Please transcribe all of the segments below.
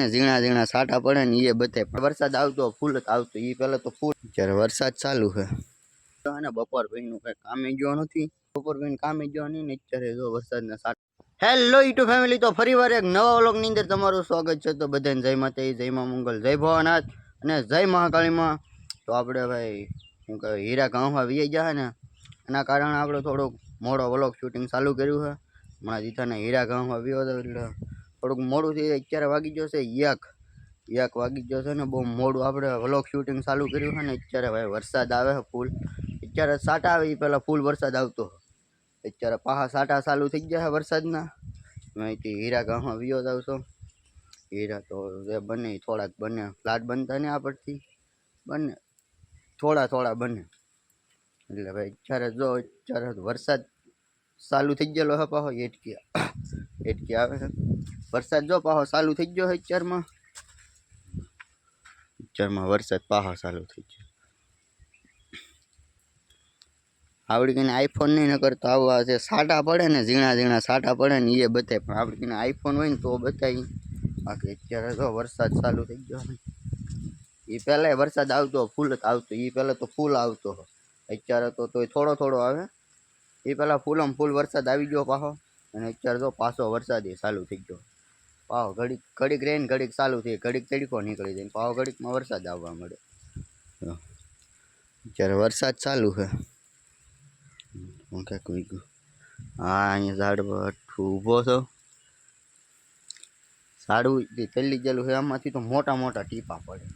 ઝીણા ઝીણા સાટા પડે ને એ બધે વરસાદ આવતો ફૂલ આવતો એ પેલા તો ફૂલ જ્યારે વરસાદ ચાલુ છે અને બપોર ભાઈનું કઈ કામે ગયો નથી બપોર ભાઈ કામે ગયો નહીં ને અત્યારે જો વરસાદના સાટા હેલો યુટ્યુબ ફેમિલી તો ફરીવાર એક નવા વ્લોગની અંદર તમારું સ્વાગત છે તો બધાને જય માતા જય મા મંગલ જય ભવાનાથ અને જય મહાકાળીમાં તો આપણે ભાઈ શું કહેવાય હીરા ગામમાં વી ગયા ને એના કારણે આપણે થોડુંક મોડો વ્લોગ શૂટિંગ ચાલુ કર્યું છે હમણાં જીતાને હીરા ગામમાં વ્યો હતો એટલે થોડુંક મોડું થઈ જાય અત્યારે વાગી ગયો છે એક વાગી ગયો છે ને બહુ મોડું આપણે વ્લોગ શૂટિંગ ચાલુ કર્યું છે ને અત્યારે ભાઈ વરસાદ આવે છે ફૂલ અત્યારે સાટા આવે એ પહેલાં ફૂલ વરસાદ આવતો અત્યારે પાહા સાટા ચાલુ થઈ ગયા છે વરસાદના અહીંથી હીરા ગામમાં વ્યો જાવ છો હીરા તો જે બને થોડાક બને ફ્લાટ બનતા ને આ પરથી બને થોડા બને એટલે ભાઈ અત્યારે જો અત્યારે વરસાદ ચાલુ થઈ ગયેલો હે પાહો એટકી આવે છે વરસાદ જો પાહો ચાલુ થઈ ગયો છે અત્યારમાં વરસાદ પાહો ચાલુ થઈ ગયો આવડી કઈને આઈફોન નહીં ન કરતો આવવા જે સાટા પડે ને ઝીણા ઝીણા સાટા પડે ને એ બતાય પણ આવડી કઈને આઈફોન હોય ને તો બતાવી બાકી અત્યારે જો વરસાદ ચાલુ થઈ ગયો એ પહેલાં વરસાદ આવતો ફૂલ આવતો એ પહેલાં તો ફૂલ આવતો અત્યારે તો તોય થોડો આવે એ પહેલાં ફૂલ વરસાદ આવી ગયો પાછો અને અત્યારે તો પાછો વરસાદ એ ચાલુ થઈ ગયો પાછો ઘડીક રહીને ઘડીક ચાલુ થઈ ઘડીક તડકો નીકળી જાય પાછો ઘડીકમાં વરસાદ આવવા મળે અત્યારે વરસાદ ચાલુ છે હું ક્યાંક ઉઈ ગયું હા અહીંયા ઝાડ પર ઊભો છો ઝાડું તલ્લી ગયેલું છે આમાંથી તો મોટા ટીપા પડે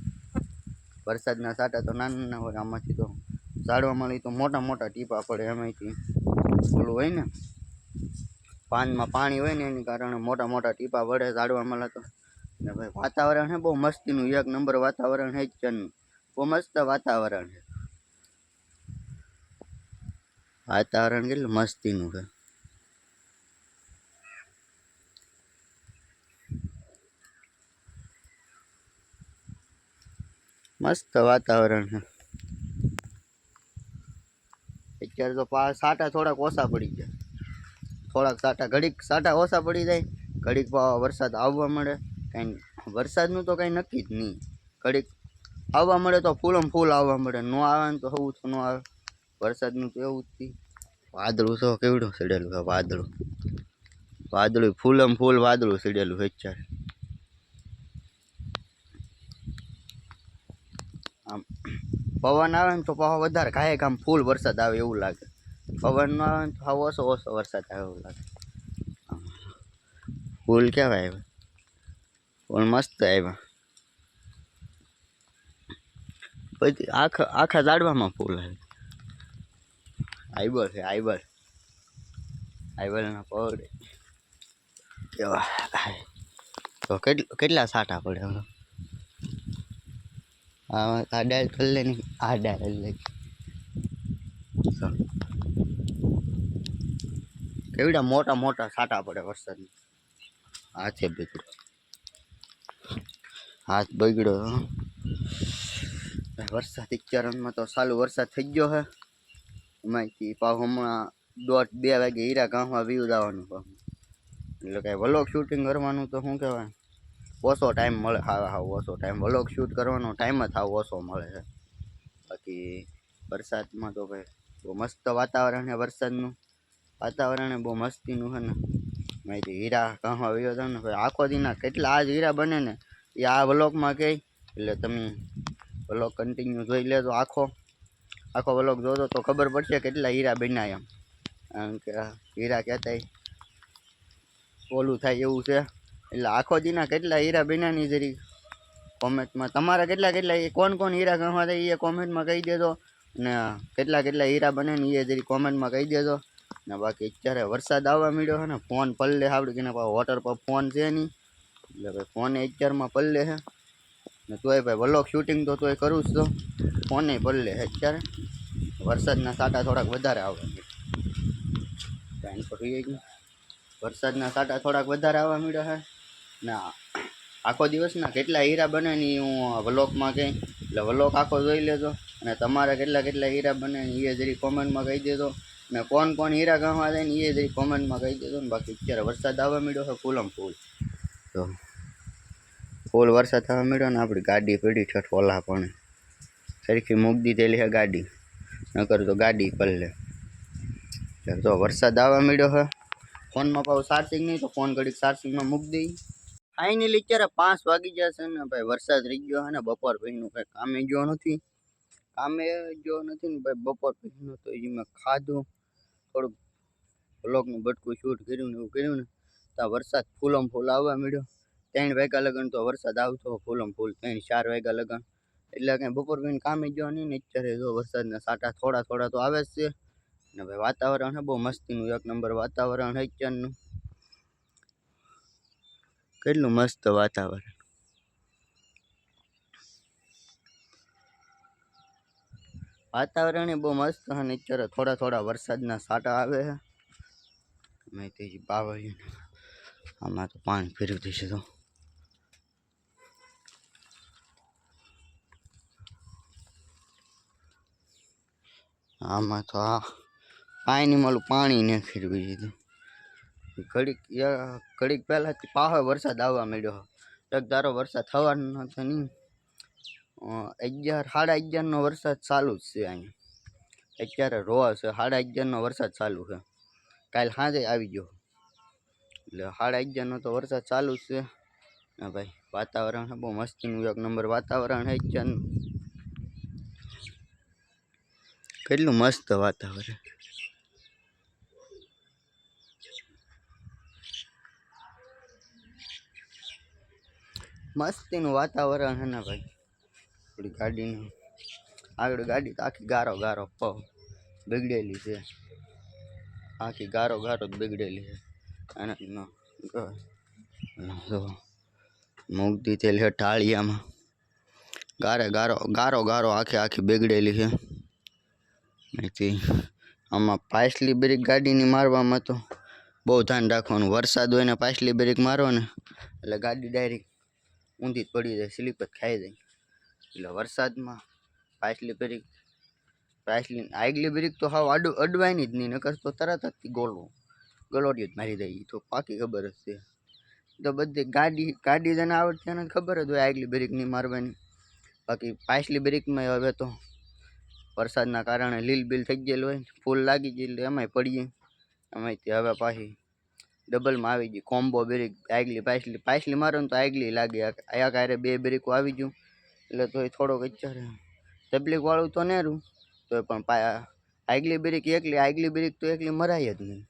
વરસાદના સાટા તો નાના હોય આમાંથી તો ઝાડવા મળી તો મોટા ટીપા પડે એમાંથી ઓલું હોય ને પાનમાં પાણી હોય ને એની કારણે મોટા ટીપા પડે ઝાડવા મળે તો ને ભાઈ વાતાવરણ છે બહુ મસ્તીનું એક નંબર વાતાવરણ છે જ બહુ મસ્ત વાતાવરણ છે વાતાવરણ કેટલું મસ્તીનું છે મસ્ત વાતાવરણ છે અત્યારે તો સાટા થોડાક ઓછા પડી ગયા ઘડીક સાટા ઓછા પડી જાય ઘડીક વરસાદ આવવા મળે કાંઈ વરસાદનું તો કાંઈ નક્કી જ નહીં ઘડીક આવવા મળે તો ફૂલ આવવા મળે ન આવે ને તો હવું તો ન આવે વરસાદનું તો એવું જ વાદળું તો કેવડું ચડેલું છે વાદળું ફૂલ વાદળું ચડેલું છે અત્યારે આમ પવન આવે ને તો પાછો વધારે કાંઈ કામ ફૂલ વરસાદ આવે એવું લાગે પવન ન આવે ને તો ઓછો વરસાદ આવે એવું લાગે ફૂલ કેવા આવ્યા ફૂલ મસ્ત આવ્યા પછી આખા ઝાડવામાં ફૂલ આવે આઈબરના પડ કેવા તો કેટલા સાટા પડે આ ડાળ ખલ્લે નહીં આ ડાળ લઈ કેવડા મોટા સાટા પડે વરસાદની હાથ બગડ્યો વરસાદ અત્યારમાં તો ચાલુ વરસાદ થઈ ગયો છે એમાંથી પાછું હમણાં 1:30 વાગે હીરા ગામમાં વ્યૂ જવાનું એટલે કાંઈ વ્લોગ શૂટિંગ કરવાનું તો શું કહેવાય ઓછો ટાઈમ મળે હા ઓછો ટાઈમ વ્લોગ શૂટ કરવાનો ટાઈમ જ ઓછો મળે છે બાકી વરસાદમાં તો ભાઈ બહુ મસ્ત વાતાવરણ છે વરસાદનું વાતાવરણ બહુ મસ્તીનું છે ને અહીંથી હીરા ગામમાં વ્યૂ હતો ને ભાઈ આખો દીના કેટલા આજ હીરા બને ને એ આ વ્લોગમાં કહે એટલે તમે વ્લોગ કન્ટિન્યુ જોઈ લેજો આખો વ્લોગ જોજો તો ખબર પડશે કેટલા હીરા બન્યા એમ કારણ કે હીરા કહેતા ઓલું થાય એવું છે એટલે આખો દીના કેટલા હીરા બન્યાની જરી કોમેન્ટમાં તમારા કેટલા કોણ હીરા ગામમાં થાય એ કોમેન્ટમાં કહી દેજો ને કેટલા હીરા બને ને એ જરી કોમેન્ટમાં કહી દેજો ને બાકી અત્યારે વરસાદ આવવા મળ્યો છે ને ફોન પલ્લે આવડે કે ના વોટર પર ફોન છે નહીં એટલે ભાઈ ફોને અત્યારમાં પલ્લે છે ને તોય ભાઈ વ્લોગ શૂટિંગ તો તોય કરું જ તો ફોને પલ્લે છે અત્યારે વરસાદના સાટા થોડાક વધારે આવે વરસાદના સાટા થોડાક વધારે આવવા મળ્યા છે ને આખો દિવસના કેટલા હીરા બને ને હું વ્લોગમાં કહી એટલે વ્લોગ આખો જોઈ લેજો અને તમારે કેટલા હીરા બને ને એ જરી કોમેન્ટમાં કહી દેજો ને કોણ હીરા ગામમાં જાય ને એ જરી કોમેન્ટમાં કહી દેજો ને બાકી અત્યારે વરસાદ આવવા મળ્યો છે ફૂલ તો ફૂલ વરસાદ થવા મળ્યો ને આપણી ગાડી પડી ઠઠ ઓલા પણ સરખી મૂકી દીધેલી છે ગાડી, નકર તો ગાડી પલ્લે. તો વરસાદ આવવા મળ્યો છે. ફોનમાં પાછું ચાર્જિંગ નહીં, તો ફોન ઘડીક ચાર્જિંગમાં મૂકી દઈ. ફાઇનલી અત્યારે 5 વાગી જશે ને ભાઈ, વરસાદ રહી ગયો છે ને બપોર પછીનું કંઈ કામે ગયો નથી ને ભાઈ. બપોર પછીનું તો એ મેં ખાધું, થોડુંક બ્લોગનું બટકું શૂટ કર્યું ને એવું કર્યું ને, તો વરસાદ ફૂલમ ફૂલ આવવા મળ્યો. 3 વાગ્યા લગન તો વરસાદ આવતો ફૂલમ ફૂલ, 3-4 વાગ્યા લગન. એટલે કંઈ બપોર પછીને કામે ગયો નહીં ને. અત્યારે જો વરસાદના સાટા થોડા થોડા તો આવે જ છે ને ભાઈ. વાતાવરણ છે બહુ મસ્તીનું, 1 નંબર વાતાવરણ છે અત્યારનું. કેટલું મસ્ત વાતાવરણ. વાતાવરણ એ બહુ મસ્ત છે ને અત્યારે થોડા થોડા વરસાદના સાટા આવે છે. મેં તે બાવળીને આમાં તો પાણી ફેરવી દઈશું. તો આમાં તો આ પાણી માલું પાણી ને ફેરવી દીધું. ઘડીક પહેલાંથી પાહો વરસાદ આવવા માંડ્યો. એક ધારો વરસાદ થવાનો હતો નહીં. 11-11:30નો વરસાદ ચાલુ જ છે અહીંયા. અત્યારે રોજ છે 11:30નો વરસાદ ચાલુ છે. કાલ સાંજે આવી ગયો એટલે 11:30નો તો વરસાદ ચાલુ જ છે ને ભાઈ. વાતાવરણ છે બહુ મસ્તીનું, 1 નંબર વાતાવરણ છે અત્યારનું. કેટલું મસ્ત વાતાવરણ. મસ્તીનું વાતાવરણ છે ને ભાઈ. આપણી ગાડીનું આગળ ગાડી તો આખી ગારો ગારો બગડેલી છે. આખી ગારો ગારો જ બગડેલી છે. અને મૂકી દીધેલી છે ટાળિયામાં. ગારો ગારો આખી બગડેલી છે. એથી આમાં પાછલી બ્રેક ગાડીની મારવામાં તો બહુ ધ્યાન રાખવાનું. વરસાદ હોય ને પાછલી બ્રેક મારો ને એટલે ગાડી ડાયરેક્ટ ઊંધી જ પડી જાય, સ્લીપ જ ખાઈ જાય. એટલે વરસાદમાં આગલી બ્રેક તો હાવ અડવાની જ નહીં, નકર તો તરત જ ગલોડિયું જ મારી દઈ. તો પાકી ખબર જ છે. તો બધી ગાડી જેને આવડતી એને ખબર જ હોય આગલી બ્રેક નહીં મારવાની. બાકી પાછલી બ્રેકમાં હવે તો વરસાદના કારણે લીલ બીલ થઈ ગયેલું હોય, ફૂલ લાગી ગઈ એટલે એમાંય પડીએ. એમાંયથી હવે પાછી ડબલમાં આવી ગઈ કોમ્બો બ્રેક. પાછલી મારો ને તો આગલી લાગે. આ કારે 2 બ્રેકો આવી ગયું એટલે તો એ થોડોક અત્યારે તકલીફવાળું તો નેરું તો પણ આગલી બ્રેક તો એકલી મરાય જ નહીં.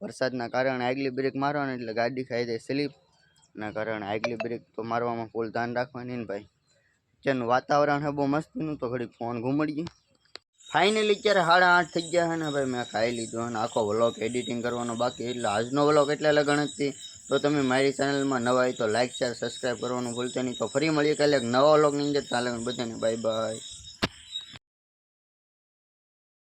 વરસાદના કારણે આગલી બ્રેક મારવાની એટલે ગાડી ખાઈ જાય સ્લીપના કારણે. આગલી બ્રેક તો મારવામાં ફૂલ ધ્યાન રાખવાની ને ભાઈ. અત્યારનું વાતાવરણ છે બહુ મસ્તીનું. તો ઘડીક ફોન ઘૂમડીએ. ફાઇનલી અત્યારે 8:30 થઈ ગયા છે ને ભાઈ. મેં ખાઈ લીધું અને આખો વ્લોગ એડિટિંગ કરવાનો બાકી. એટલે આજનો વ્લોગ એટલે લગન હતી. તો તમે મારી ચેનલમાં નવા હોય તો લાઇક શેર સબસ્ક્રાઈબ કરવાનું ભૂલતા નહીં. તો ફરી મળીએ કાલે એક નવા વ્લોગની અંદર. ચાલે બધાને બાય બાય.